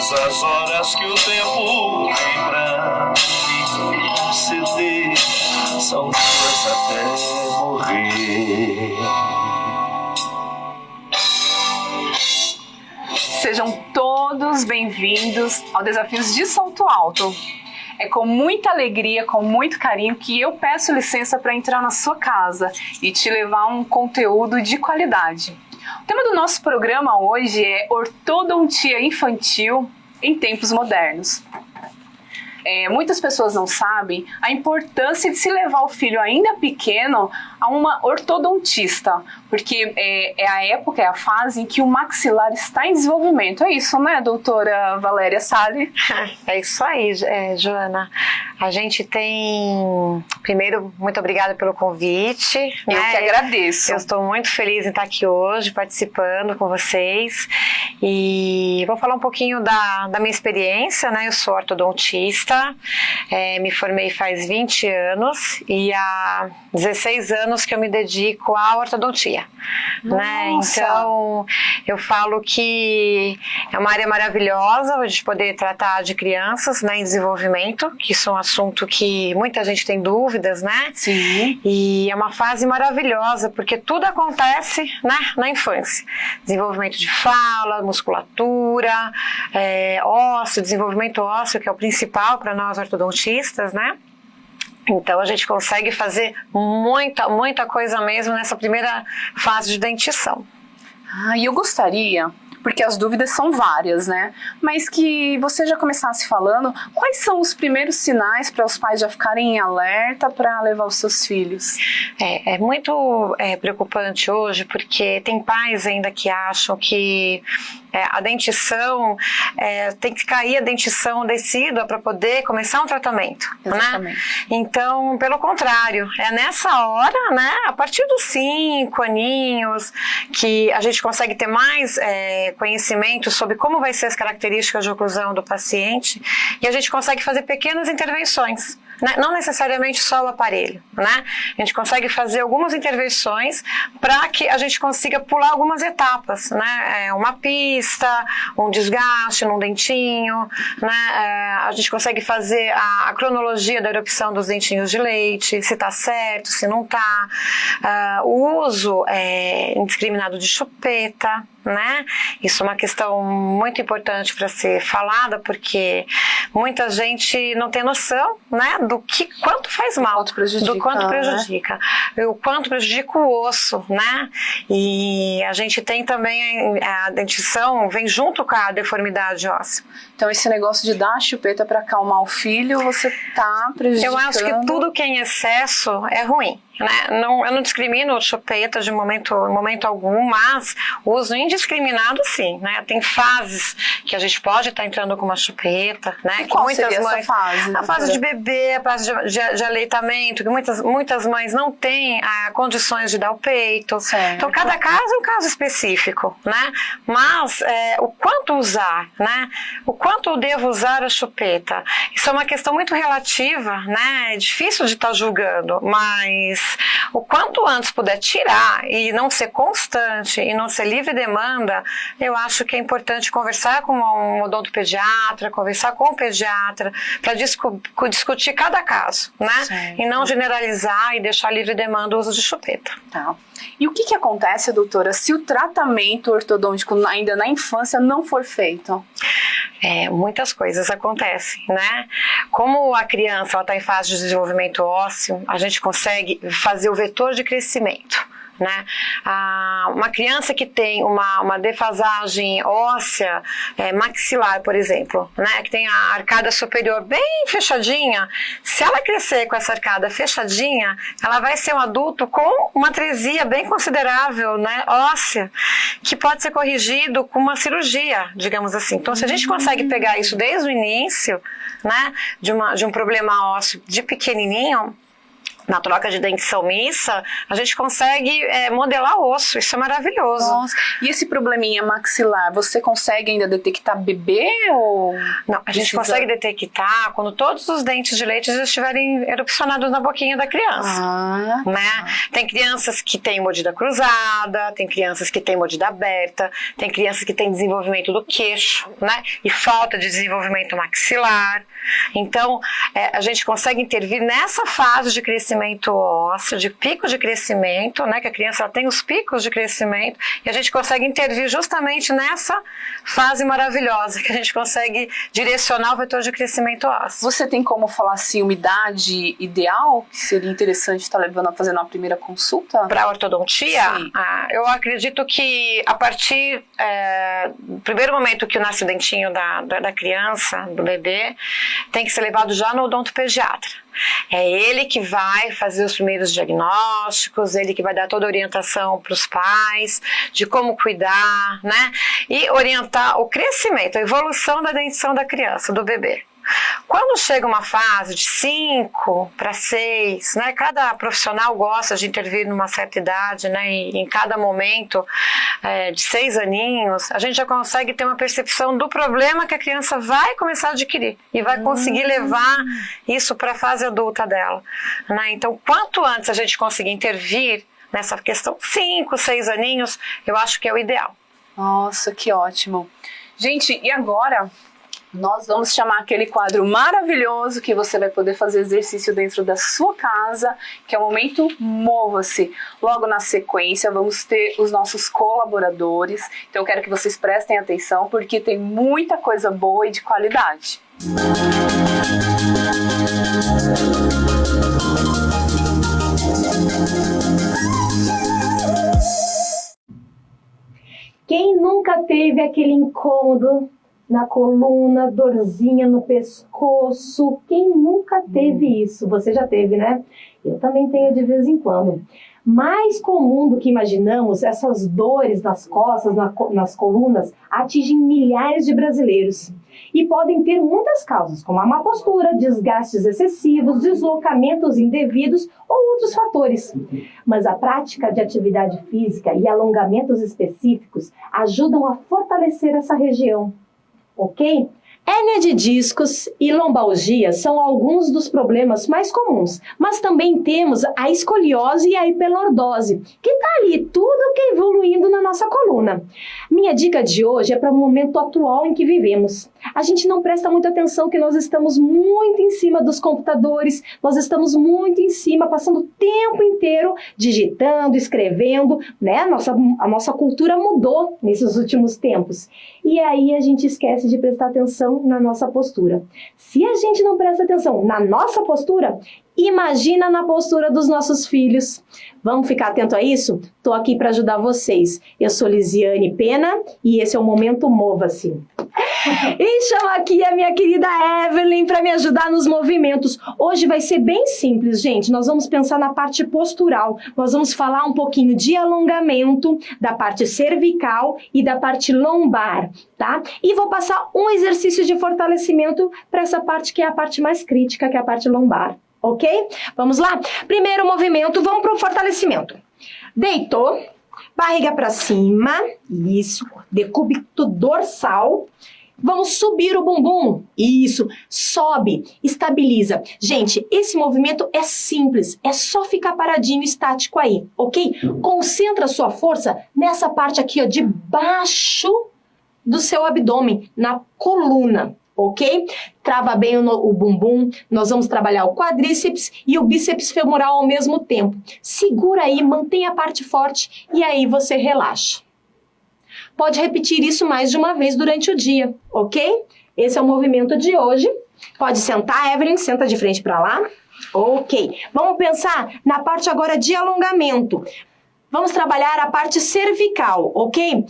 todas as horas que o tempo tem pra me ceder são duas até morrer. Sejam todos bem-vindos ao Desafios de Salto Alto. É com muita alegria, com muito carinho que eu peço licença para entrar na sua casa e te levar um conteúdo de qualidade. O tema do nosso programa hoje é ortodontia infantil em tempos modernos. Muitas pessoas não sabem a importância de se levar o filho ainda pequeno a uma ortodontista, porque é a época, é a fase em que o maxilar está em desenvolvimento. É isso, né, doutora Valéria Salles? É isso aí, Joana. A gente tem... Primeiro, muito obrigada pelo convite. Eu que agradeço. Eu estou muito feliz em estar aqui hoje, participando com vocês. E vou falar um pouquinho da minha experiência, né? Eu sou ortodontista, me formei faz 20 anos e há 16 anos que eu me dedico à ortodontia. Né? Então, eu falo que é uma área maravilhosa a gente poder tratar de crianças, né, em desenvolvimento, que isso é um assunto que muita gente tem dúvidas, né? Sim. E é uma fase maravilhosa, porque tudo acontece, né, na infância. Desenvolvimento de fala, musculatura, ósseo, desenvolvimento ósseo, que é o principal para nós ortodontistas, né? Então a gente consegue fazer muita coisa mesmo nessa primeira fase de dentição. E eu gostaria, porque as dúvidas são várias, né? Mas que você já começasse falando, quais são os primeiros sinais para os pais já ficarem em alerta para levar os seus filhos? É muito preocupante hoje, porque tem pais ainda que acham que a dentição, tem que cair a dentição decídua para poder começar um tratamento. Exatamente. Né? Então, pelo contrário, é nessa hora, né, a partir dos 5 aninhos, que a gente consegue ter mais conhecimento sobre como vai ser as características de oclusão do paciente e a gente consegue fazer pequenas intervenções. Né? Não necessariamente só o aparelho, né? A gente consegue fazer algumas intervenções para que a gente consiga pular algumas etapas, né? Uma pista, um desgaste num dentinho, né? A gente consegue fazer a cronologia da erupção dos dentinhos de leite, se está certo, se não está, o uso indiscriminado de chupeta, né? Isso é uma questão muito importante para ser falada, porque muita gente não tem noção, né, do quanto faz mal, do quanto prejudica, né? O quanto prejudica o osso, né? E a gente tem também a dentição vem junto com a deformidade óssea. Então esse negócio de dar a chupeta para acalmar o filho, você tá prejudicando? Eu acho que tudo que é em excesso é ruim. Né? Eu não discrimino chupeta de momento algum, mas o uso indiscriminado sim, né? Tem fases que a gente pode estar entrando com uma chupeta, né? E qual seria essa fase? A fase de bebê, a fase de aleitamento, que muitas mães não têm condições de dar o peito. Certo. Então cada caso é um caso específico, né? Mas o quanto usar, né? O quanto eu devo usar a chupeta? Isso é uma questão muito relativa, né? É difícil de estar julgando, mas o quanto antes puder tirar e não ser constante e não ser livre demanda, eu acho que é importante conversar com um odontopediatra, conversar com o pediatra para discutir cada caso, né? Certo. E não generalizar e deixar livre demanda o uso de chupeta. Tá. E o que acontece, doutora, se o tratamento ortodôntico ainda na infância não for feito? Muitas coisas acontecem, né? Como a criança está em fase de desenvolvimento ósseo, a gente consegue fazer o vetor de crescimento. Né? Uma criança que tem uma defasagem óssea maxilar, por exemplo, né? Que tem a arcada superior bem fechadinha, se ela crescer com essa arcada fechadinha, ela vai ser um adulto com uma atresia bem considerável, né, óssea, que pode ser corrigido com uma cirurgia, digamos assim. Então, se a gente consegue pegar isso desde o início, né, de um problema ósseo de pequenininho, na troca de dentição mista, a gente consegue modelar osso. Isso é maravilhoso. Nossa, e esse probleminha maxilar, você consegue ainda detectar bebê ou... Não, a gente consegue detectar quando todos os dentes de leite já estiverem erupcionados na boquinha da criança. Né? Tem crianças que têm mordida cruzada, tem crianças que têm mordida aberta, tem crianças que têm desenvolvimento do queixo, né? E falta de desenvolvimento maxilar. Então, a gente consegue intervir nessa fase de crescimento ósseo, de pico de crescimento, né? Que a criança ela tem os picos de crescimento, e a gente consegue intervir justamente nessa fase maravilhosa, que a gente consegue direcionar o vetor de crescimento ósseo. Você tem como falar assim, uma idade ideal que seria interessante estar levando a fazer uma primeira consulta? Para ortodontia? Sim. Eu acredito que a partir do primeiro momento que nasce o dentinho da criança, do bebê, tem que ser levado já no odontopediatra. É ele que vai fazer os primeiros diagnósticos, ele que vai dar toda a orientação para os pais de como cuidar, né? E orientar o crescimento, a evolução da dentição da criança, do bebê. Quando chega uma fase de 5 para 6, né, cada profissional gosta de intervir numa certa idade, né, e em cada momento de 6 aninhos, a gente já consegue ter uma percepção do problema que a criança vai começar a adquirir e vai conseguir levar isso para a fase adulta dela. Né? Então, quanto antes a gente conseguir intervir nessa questão, 5, 6 aninhos, eu acho que é o ideal. Nossa, que ótimo. Gente, e agora... nós vamos chamar aquele quadro maravilhoso que você vai poder fazer exercício dentro da sua casa, que é o momento Mova-se. Logo na sequência vamos ter os nossos colaboradores, então eu quero que vocês prestem atenção porque tem muita coisa boa e de qualidade. Quem nunca teve aquele incômodo na coluna, dorzinha no pescoço? Quem nunca teve isso? Você já teve, né? Eu também tenho de vez em quando. Mais comum do que imaginamos, essas dores nas costas, nas colunas, atingem milhares de brasileiros. E podem ter muitas causas, como a má postura, desgastes excessivos, deslocamentos indevidos ou outros fatores. Mas a prática de atividade física e alongamentos específicos ajudam a fortalecer essa região. Ok? Hérnia de discos e lombalgia são alguns dos problemas mais comuns, mas também temos a escoliose e a hiperlordose, que está ali tudo que evoluindo na nossa coluna. Minha dica de hoje é para o momento atual em que vivemos. A gente não presta muita atenção que nós estamos muito em cima dos computadores, nós estamos muito em cima, passando o tempo inteiro digitando, escrevendo, né? A nossa cultura mudou nesses últimos tempos. E aí a gente esquece de prestar atenção na nossa postura. Se a gente não presta atenção na nossa postura, imagina na postura dos nossos filhos. Vamos ficar atento a isso? Estou aqui para ajudar vocês. Eu sou Lisiane Pena e esse é o Momento Mova-se. E chamo aqui a minha querida Evelyn para me ajudar nos movimentos. Hoje vai ser bem simples, gente. Nós vamos pensar na parte postural. Nós vamos falar um pouquinho de alongamento, da parte cervical e da parte lombar, tá? E vou passar um exercício de fortalecimento para essa parte que é a parte mais crítica, que é a parte lombar. Ok? Vamos lá? Primeiro movimento, vamos para o fortalecimento. Deitou, barriga para cima, isso, decúbito dorsal. Vamos subir o bumbum, isso, sobe, estabiliza. Gente, esse movimento é simples, é só ficar paradinho, estático aí, ok? Concentra a sua força nessa parte aqui, ó, de baixo do seu abdômen, na coluna. Ok? Trava bem o bumbum, nós vamos trabalhar o quadríceps e o bíceps femoral ao mesmo tempo. Segura aí, mantenha a parte forte e aí você relaxa. Pode repetir isso mais de uma vez durante o dia, ok? Esse é o movimento de hoje. Pode sentar, Evelyn, senta de frente para lá. Ok. Vamos pensar na parte agora de alongamento. Vamos trabalhar a parte cervical, ok?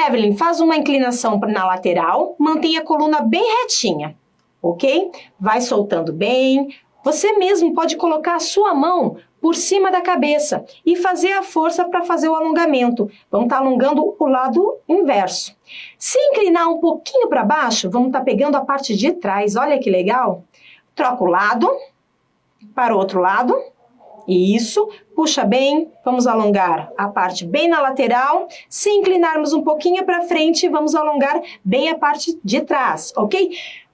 Evelyn, faz uma inclinação na lateral, mantenha a coluna bem retinha, ok? Vai soltando bem. Você mesmo pode colocar a sua mão por cima da cabeça e fazer a força para fazer o alongamento. Vamos estar alongando o lado inverso. Se inclinar um pouquinho para baixo, vamos estar pegando a parte de trás. Olha que legal. Troca o lado para o outro lado. Isso, puxa bem, vamos alongar a parte bem na lateral. Se inclinarmos um pouquinho para frente, vamos alongar bem a parte de trás, ok?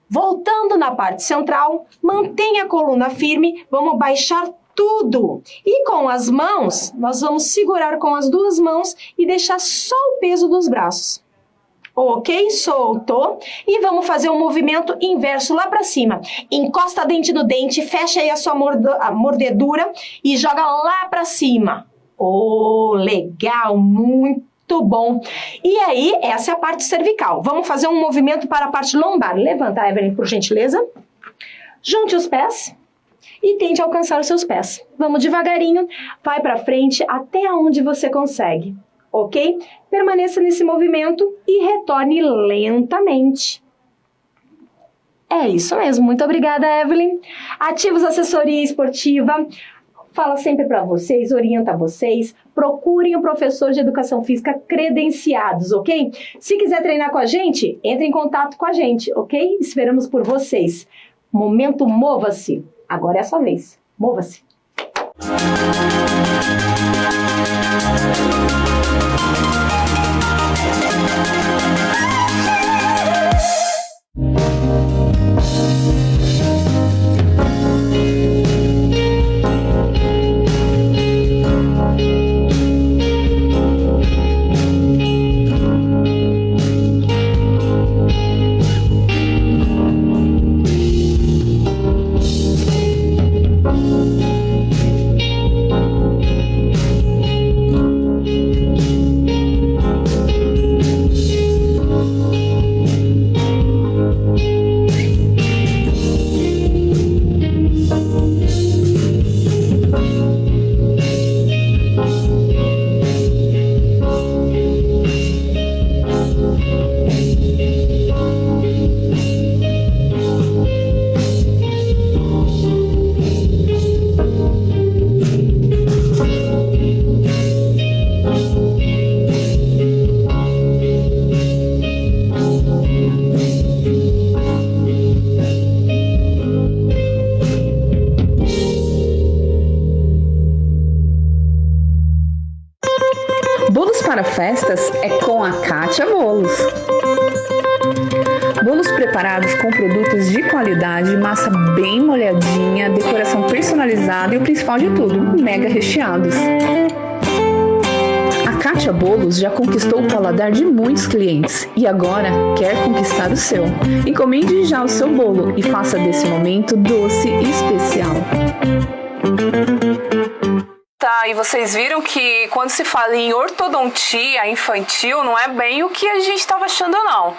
Voltando na parte central, mantenha a coluna firme, vamos baixar tudo. E com as mãos, nós vamos segurar com as duas mãos e deixar só o peso dos braços. Ok? Soltou. E vamos fazer um movimento inverso lá pra cima. Encosta a dente no dente, fecha aí a sua mordedura e joga lá pra cima. Oh, legal, muito bom. E aí, essa é a parte cervical. Vamos fazer um movimento para a parte lombar. Levanta, Evelyn, por gentileza. Junte os pés e tente alcançar os seus pés. Vamos devagarinho, vai pra frente até onde você consegue. Ok? Permaneça nesse movimento e retorne lentamente. É isso mesmo. Muito obrigada, Evelyn. Ativos Assessoria Esportiva fala sempre para vocês, orienta vocês. Procurem um professor de educação física credenciados, ok? Se quiser treinar com a gente, entre em contato com a gente, ok? Esperamos por vocês. Momento Mova-se. Agora é a sua vez. Mova-se. Bolos para festas é com a Kátia Bolos. Bolos preparados com produtos de qualidade, massa bem molhadinha, decoração personalizada e o principal de tudo, mega recheados. A Kátia Bolos já conquistou o paladar de muitos clientes e agora quer conquistar o seu. Encomende já o seu bolo e faça desse momento doce e especial. Tá, e vocês viram que quando se fala em ortodontia infantil, não é bem o que a gente estava achando, não.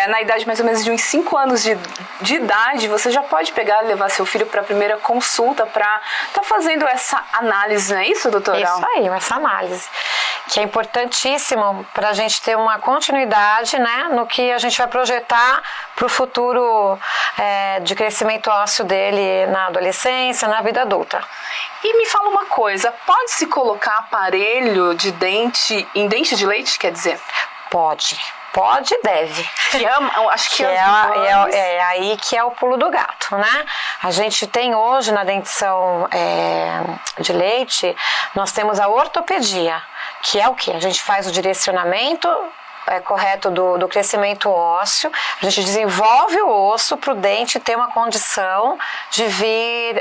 Na idade mais ou menos de uns 5 anos de idade, você já pode pegar e levar seu filho para a primeira consulta para estar fazendo essa análise, não é isso, doutora? Isso aí, essa análise, que é importantíssimo para a gente ter uma continuidade, né, no que a gente vai projetar para o futuro de crescimento ósseo dele na adolescência, na vida adulta. E me fala uma coisa, pode-se colocar aparelho de dente em dente de leite, quer dizer? Pode e deve. Acho que é aí que é o pulo do gato, né? A gente tem hoje na dentição de leite, nós temos a ortopedia, que é o que? A gente faz o direcionamento correto do crescimento ósseo, a gente desenvolve o osso para o dente ter uma condição de vir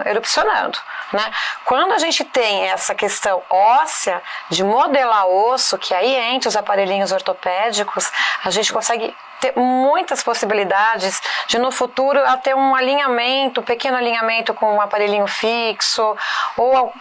erupcionando, né? Quando a gente tem essa questão óssea de modelar osso, que aí entra os aparelhinhos ortopédicos, a gente consegue ter muitas possibilidades de no futuro ter um alinhamento, pequeno alinhamento com um aparelhinho fixo ou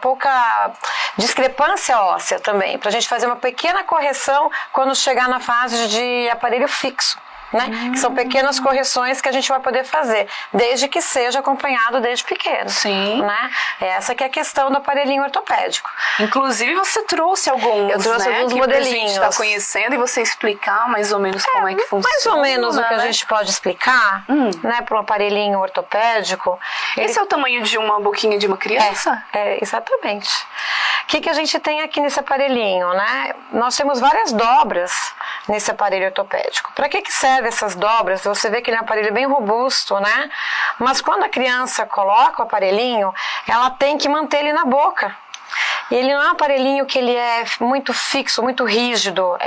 pouca discrepância óssea também, para a gente fazer uma pequena correção quando chegar na fase de aparelho fixo, né? Que são pequenas correções que a gente vai poder fazer, desde que seja acompanhado desde pequeno. Sim. Né? Essa que é a questão do aparelhinho ortopédico. Inclusive você trouxe alguns, eu trouxe alguns modelinhos. Que a gente está conhecendo e você explicar mais ou menos como é que funciona. Mais ou menos, né? O que a gente pode explicar, né, para um aparelhinho ortopédico. Esse é o tamanho de uma boquinha de uma criança? Exatamente. O que a gente tem aqui nesse aparelhinho, né? Nós temos várias dobras nesse aparelho ortopédico. Para que serve observa essas dobras, você vê que ele é um aparelho bem robusto, né? Mas quando a criança coloca o aparelhinho, ela tem que manter ele na boca. E ele não é um aparelhinho que ele é muito fixo, muito rígido,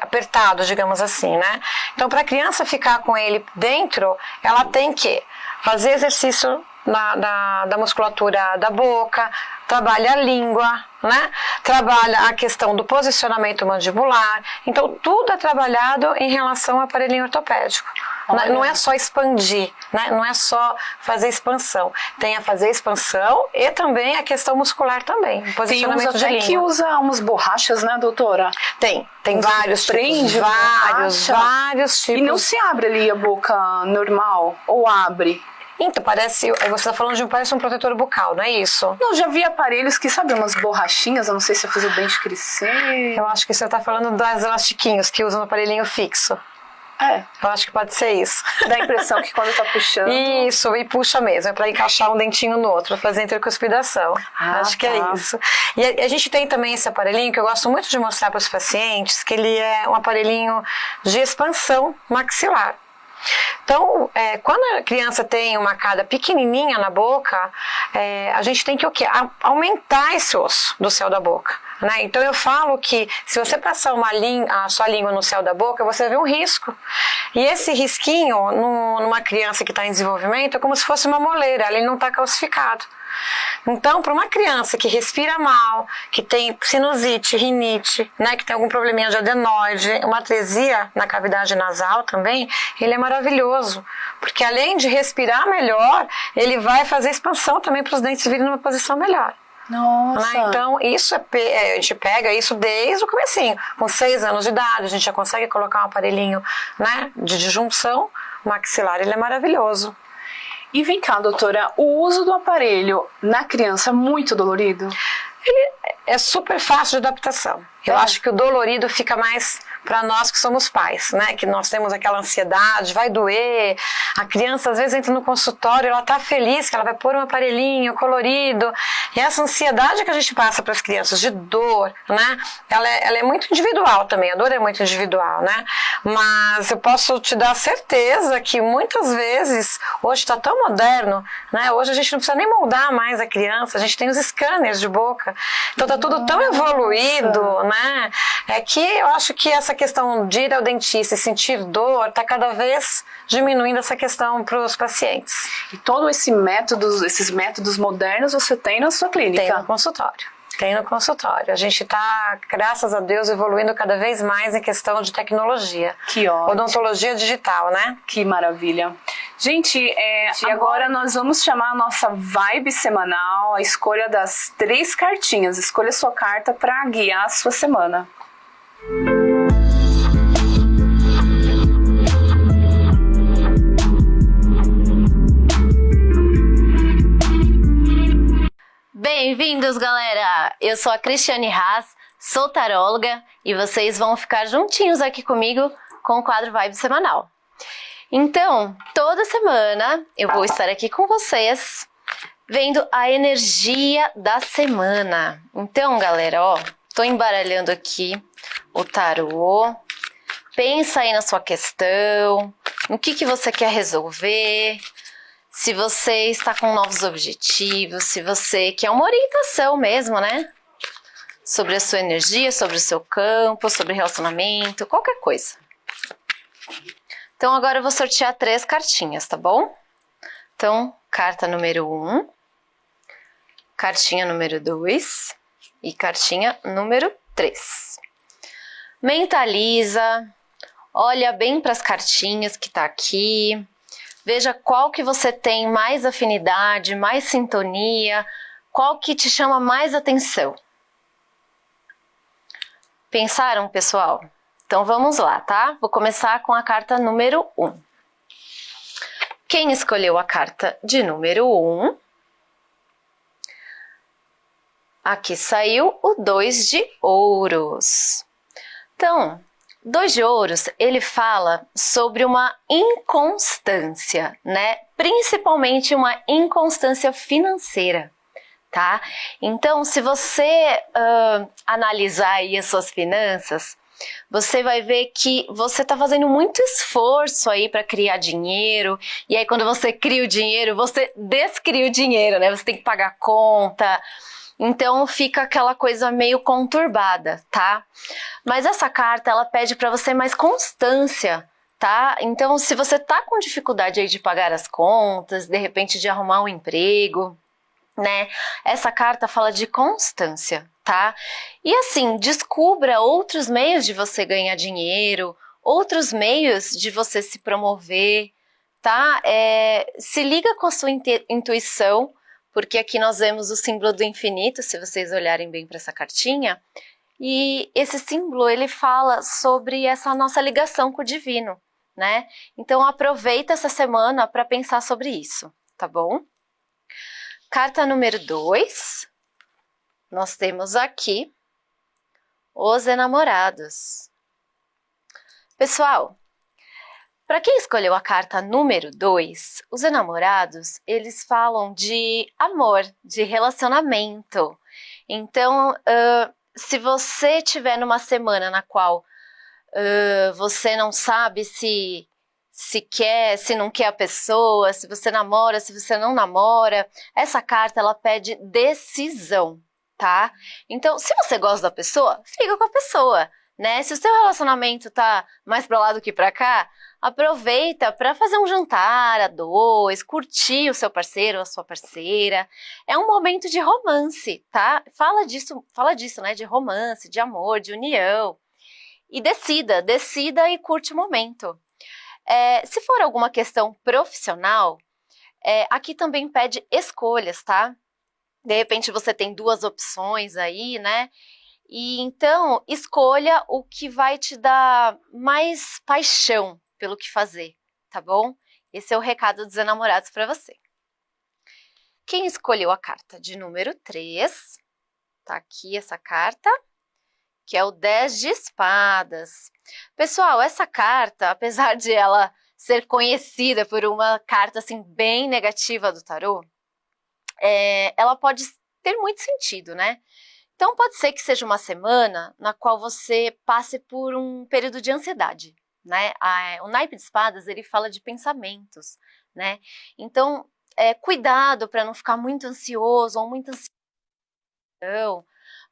apertado, digamos assim, né? Então, para a criança ficar com ele dentro, ela tem que fazer exercício da musculatura da boca, trabalha a língua, né? Trabalha a questão do posicionamento mandibular. Então, tudo é trabalhado em relação ao aparelhinho ortopédico. Olha. Não é só expandir, né? Não é só fazer expansão. Tem a fazer expansão e também a questão muscular também. O posicionamento de língua. Que usa umas borrachas, né, doutora? Tem vários tipos. Vários tipos. E não se abre ali a boca normal? Ou abre? Então, você está falando parece um protetor bucal, não é isso? Não, já vi aparelhos que, sabe, umas borrachinhas, eu não sei se eu fiz o dente crescer. Eu acho que você está falando das elastiquinhos que usam no aparelhinho fixo. Eu acho que pode ser isso. Dá a impressão que quando tá puxando... Isso, e puxa mesmo, é para encaixar um dentinho no outro, fazer intercuspidação. Acho que é isso. E a gente tem também esse aparelhinho que eu gosto muito de mostrar para os pacientes, que ele é um aparelhinho de expansão maxilar. Então, quando a criança tem uma arcada pequenininha na boca, a gente tem que o quê? Aumentar esse osso do céu da boca. Né? Então eu falo que se você passar a sua língua no céu da boca, você vê um risco. E esse risquinho, numa criança que está em desenvolvimento, é como se fosse uma moleira, ele não está calcificado. Então, para uma criança que respira mal, que tem sinusite, rinite, né, que tem algum probleminha de adenoide, uma atresia na cavidade nasal também, ele é maravilhoso. Porque além de respirar melhor, ele vai fazer expansão também para os dentes virem numa posição melhor. Nossa. Né? Então, isso a gente pega isso desde o comecinho. Com 6 anos de idade, a gente já consegue colocar um aparelhinho, né, de disjunção maxilar, ele é maravilhoso. E vem cá, doutora, o uso do aparelho na criança é muito dolorido? Ele é super fácil de adaptação. Eu acho que o dolorido fica mais para nós que somos pais, né? Que nós temos aquela ansiedade, vai doer. A criança às vezes entra no consultório, ela tá feliz que ela vai pôr um aparelhinho colorido. E essa ansiedade que a gente passa para as crianças de dor, né? Ela é muito individual também, a dor é muito individual, né? Mas eu posso te dar certeza que muitas vezes, hoje está tão moderno, né? Hoje a gente não precisa nem moldar mais a criança, a gente tem os scanners de boca. Então tá tudo tão evoluído, né? É que eu acho que essa questão de ir ao dentista e sentir dor está cada vez diminuindo essa questão para os pacientes. E todos esses métodos modernos você tem na sua clínica? Tem no consultório. Tem no consultório. A gente está, graças a Deus, evoluindo cada vez mais em questão de tecnologia. Que ótimo. Odontologia digital, né? Que maravilha. Gente, e agora nós vamos chamar a nossa vibe semanal, a escolha das 3 cartinhas. Escolha a sua carta para guiar a sua semana. Bem-vindos, galera! Eu sou a Cristiane Haas, sou taróloga e vocês vão ficar juntinhos aqui comigo com o quadro Vibe Semanal. Então, toda semana eu vou estar aqui com vocês vendo a energia da semana. Então, galera, ó, tô embaralhando aqui o tarô. Pensa aí na sua questão, no que você quer resolver. Se você está com novos objetivos, se você quer uma orientação mesmo, né? Sobre a sua energia, sobre o seu campo, sobre relacionamento, qualquer coisa. Então agora eu vou sortear 3 cartinhas, tá bom? Então, carta número 1, cartinha número 2 e cartinha número 3. Mentaliza, olha bem para as cartinhas que tá aqui. Veja qual que você tem mais afinidade, mais sintonia, qual que te chama mais atenção. Pensaram, pessoal? Então vamos lá, tá? Vou começar com a carta número 1. Quem escolheu a carta de número 1? Aqui saiu o 2 de ouros. Então, 2 de ouros, ele fala sobre uma inconstância, né? Principalmente uma inconstância financeira, tá? Então, se você analisar aí as suas finanças, você vai ver que você está fazendo muito esforço aí para criar dinheiro, e aí quando você cria o dinheiro, você descria o dinheiro, né? Você tem que pagar conta, então fica aquela coisa meio conturbada, tá? Mas essa carta, ela pede para você mais constância, tá? Então, se você tá com dificuldade aí de pagar as contas, de repente de arrumar um emprego, né? Essa carta fala de constância, tá? E assim, descubra outros meios de você ganhar dinheiro, outros meios de você se promover, tá? Se liga com a sua intuição, porque aqui nós vemos o símbolo do infinito, se vocês olharem bem para essa cartinha, e esse símbolo, ele fala sobre essa nossa ligação com o divino, né? Então aproveita essa semana para pensar sobre isso, tá bom? Carta número 2, nós temos aqui os enamorados. Pessoal, para quem escolheu a carta número 2, os enamorados, eles falam de amor, de relacionamento. Então, se você tiver numa semana na qual você não sabe se quer, se não quer a pessoa, se você namora, se você não namora, essa carta ela pede decisão, tá? Então, se você gosta da pessoa, fica com a pessoa, né? Se o seu relacionamento tá mais pra lá do que pra cá, aproveita para fazer um jantar a dois, curtir o seu parceiro ou a sua parceira. É um momento de romance, tá? Fala disso, né? De romance, de amor, de união. E decida e curte o momento. Se for alguma questão profissional, aqui também pede escolhas, tá? De repente você tem 2 opções aí, né? E então escolha o que vai te dar mais paixão pelo que fazer, tá bom? Esse é o recado dos enamorados para você. Quem escolheu a carta de número 3, tá aqui essa carta, que é o 10 de espadas. Pessoal, essa carta, apesar de ela ser conhecida por uma carta assim bem negativa do tarô, ela pode ter muito sentido, né? Então pode ser que seja uma semana na qual você passe por um período de ansiedade, né? O naipe de espadas, ele fala de pensamentos, né? Então, cuidado para não ficar muito ansioso ou muito ansioso.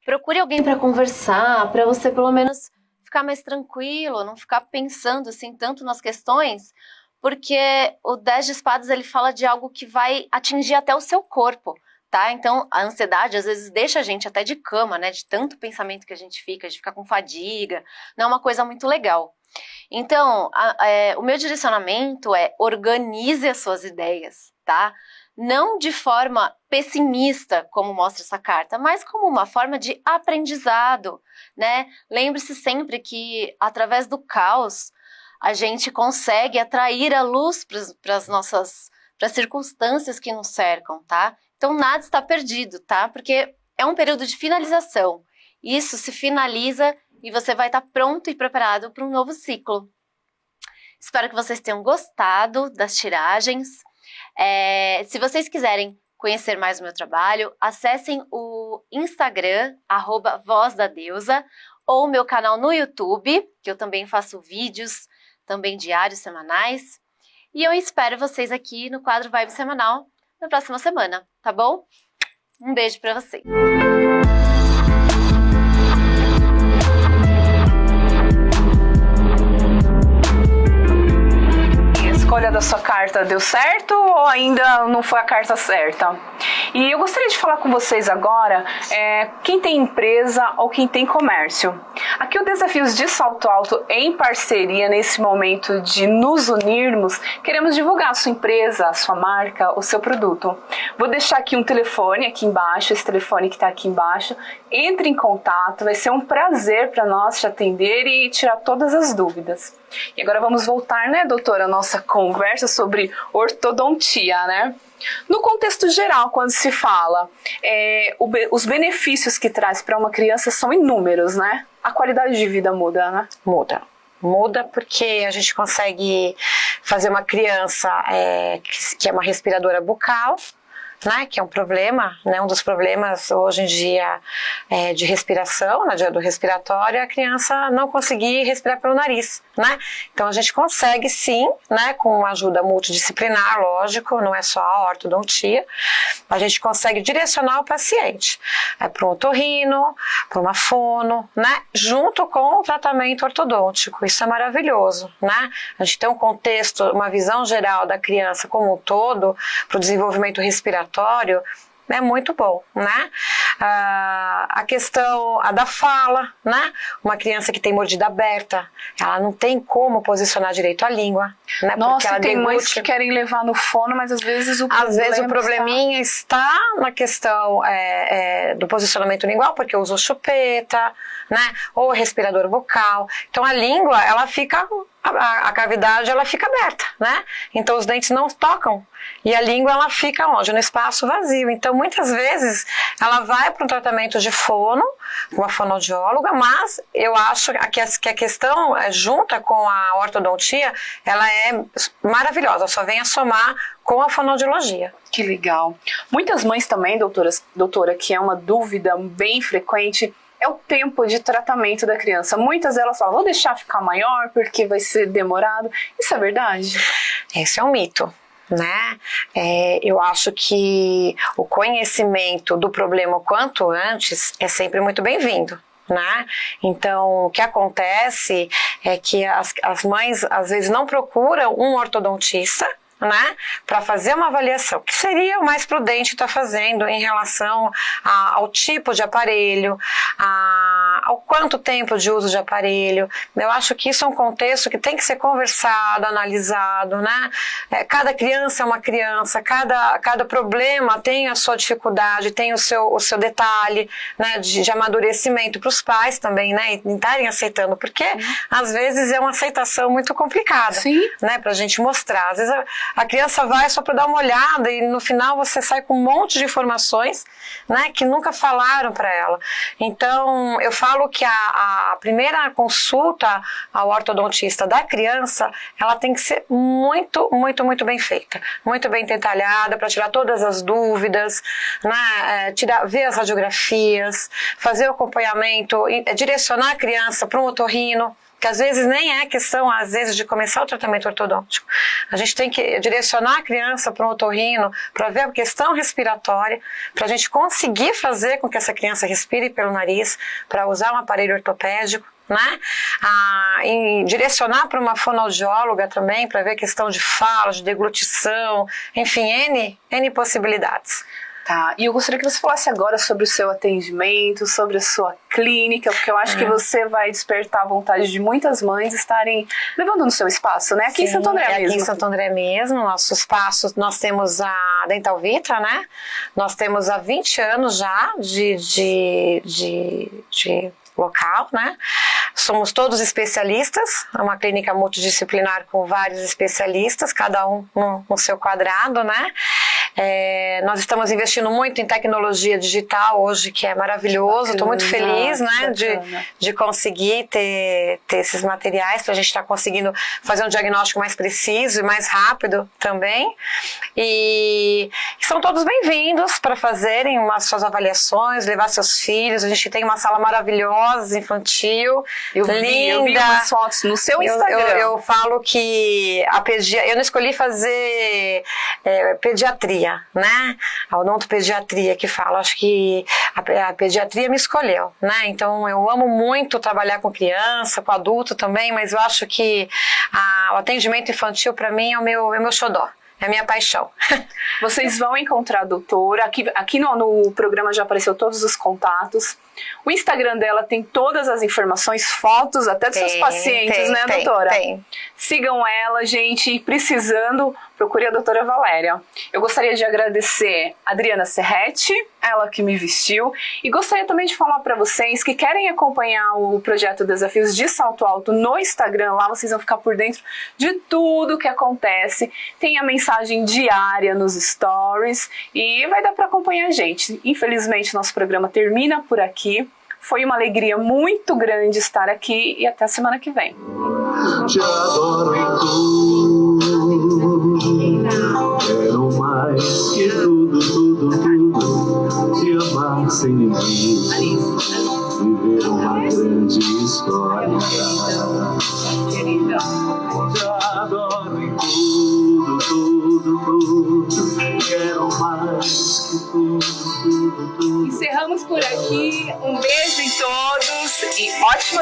Procure alguém para conversar, para você pelo menos ficar mais tranquilo, não ficar pensando assim tanto nas questões, porque o 10 de espadas ele fala de algo que vai atingir até o seu corpo, tá? Então a ansiedade às vezes deixa a gente até de cama, né? De tanto pensamento que a gente fica, de ficar com fadiga, não é uma coisa muito legal. Então, o meu direcionamento é organize as suas ideias, tá? Não de forma pessimista, como mostra essa carta, mas como uma forma de aprendizado, né? Lembre-se sempre que, através do caos, a gente consegue atrair a luz para as circunstâncias que nos cercam, tá? Então, nada está perdido, tá? Porque é um período de finalização. Isso se finaliza e você vai estar pronto e preparado para um novo ciclo. Espero que vocês tenham gostado das tiragens. Se vocês quiserem conhecer mais o meu trabalho, acessem o Instagram, @vozdadeusa, ou o meu canal no YouTube, que eu também faço vídeos, também diários, semanais. E eu espero vocês aqui no quadro Vibe Semanal na próxima semana, tá bom? Um beijo pra vocês! A escolha da sua carta deu certo ou ainda não foi a carta certa? E eu gostaria de falar com vocês agora, quem tem empresa ou quem tem comércio. Aqui o Desafios de Salto Alto, em parceria nesse momento de nos unirmos, queremos divulgar a sua empresa, a sua marca, o seu produto. Vou deixar aqui um telefone aqui embaixo, esse telefone que está aqui embaixo. Entre em contato, vai ser um prazer para nós te atender e tirar todas as dúvidas. E agora vamos voltar, né, doutora, a nossa conversa sobre ortodontia, né? No contexto geral, quando se fala, os benefícios que traz para uma criança são inúmeros, né? A qualidade de vida muda, né? Muda porque a gente consegue fazer uma criança que é uma respiradora bucal, né, que é um problema, né, um dos problemas hoje em dia de respiração, né, do respiratório, é a criança não conseguir respirar pelo nariz, né? Então a gente consegue sim, né, com ajuda multidisciplinar, lógico, não é só a ortodontia, a gente consegue direcionar o paciente para um otorrino, para uma fono, né, junto com o tratamento ortodôntico. Isso é maravilhoso, né? A gente tem um contexto, uma visão geral da criança como um todo, para o desenvolvimento respiratório, é muito bom, né? A questão da fala, né? Uma criança que tem mordida aberta, ela não tem como posicionar direito a língua, né? Nossa, ela tem mães que querem levar no fono, mas às vezes o probleminha está na questão do posicionamento lingual, porque usa chupeta, né? Ou respirador bucal. Então a língua, ela fica, a cavidade, ela fica aberta, né? Então os dentes não tocam. E a língua, ela fica onde? No espaço vazio. Então, muitas vezes, ela vai para um tratamento de fono, uma fonoaudióloga, mas eu acho que a questão junta com a ortodontia, ela é maravilhosa, só vem a somar com a fonoaudiologia. Que legal. Muitas mães também, doutora, que é uma dúvida bem frequente, é o tempo de tratamento da criança. Muitas delas falam, vou deixar ficar maior porque vai ser demorado. Isso é verdade? Esse é um mito. Né? Eu acho que o conhecimento do problema o quanto antes é sempre muito bem-vindo. Né? Então, o que acontece é que as mães às vezes não procuram um ortodontista, né, para fazer uma avaliação, que seria o mais prudente estar fazendo em relação ao tipo de aparelho, ao quanto tempo de uso de aparelho. Eu acho que isso é um contexto que tem que ser conversado, analisado, né? Cada criança é uma criança, cada problema tem a sua dificuldade, tem o seu detalhe, né, de amadurecimento para os pais também, né, e estarem aceitando, porque às vezes é uma aceitação muito complicada, né, para a gente mostrar. Às vezes a criança vai só para dar uma olhada e no final você sai com um monte de informações, né, que nunca falaram para ela. Então, eu falo que a primeira consulta ao ortodontista da criança, ela tem que ser muito, muito, muito bem feita, muito bem detalhada, para tirar todas as dúvidas, né, ver as radiografias, fazer o acompanhamento, direcionar a criança para um otorrino, que às vezes nem é questão, às vezes, de começar o tratamento ortodôntico. A gente tem que direcionar a criança para um otorrino, para ver a questão respiratória, para a gente conseguir fazer com que essa criança respire pelo nariz, para usar um aparelho ortopédico, né? E direcionar para uma fonoaudióloga também, para ver a questão de fala, de deglutição, enfim, N possibilidades. Tá, e eu gostaria que você falasse agora sobre o seu atendimento, sobre a sua clínica, porque eu acho que você vai despertar a vontade de muitas mães estarem levando no seu espaço, né? Aqui em Santo André mesmo. Aqui em Santo André mesmo, nosso espaço, nós temos a Dental Vita, né? Nós temos há 20 anos já de local, né? Somos todos especialistas, é uma clínica multidisciplinar com vários especialistas, cada um no seu quadrado, né? Nós estamos investindo muito em tecnologia digital hoje, que é maravilhoso. Estou muito feliz, né, de conseguir ter esses materiais para a gente estar conseguindo fazer um diagnóstico mais preciso e mais rápido também. E são todos bem-vindos para fazerem suas avaliações, levar seus filhos. A gente tem uma sala maravilhosa, infantil, linda. Eu vi umas fotos no seu Instagram. Eu falo que eu não escolhi fazer pediatria, né? A odontopediatria que fala, acho que a pediatria me escolheu, né? Então eu amo muito trabalhar com criança, com adulto também, mas eu acho que o atendimento infantil para mim é o meu xodó. É a minha paixão. Vocês vão encontrar a doutora. Aqui no programa já apareceu todos os contatos. O Instagram dela tem todas as informações, fotos até dos seus pacientes, né, doutora? Tem. Sigam ela, gente. E precisando, procure a doutora Valéria. Eu gostaria de agradecer a Adriana Serretti, ela que me vestiu. E gostaria também de falar para vocês que querem acompanhar o projeto Desafios de Salto Alto no Instagram. Lá vocês vão ficar por dentro de tudo que acontece. Tem a mensagem diária nos stories e vai dar para acompanhar a gente. Infelizmente, nosso programa termina por aqui. Foi uma alegria muito grande estar aqui e até a semana que vem. Te adoro em tudo, quero mais que tudo. sem limite, viver uma grande história. Querida. Te adoro em tudo, tudo, tudo. Quero mais que tudo. Encerramos por aqui. Um beijo em todos e ótima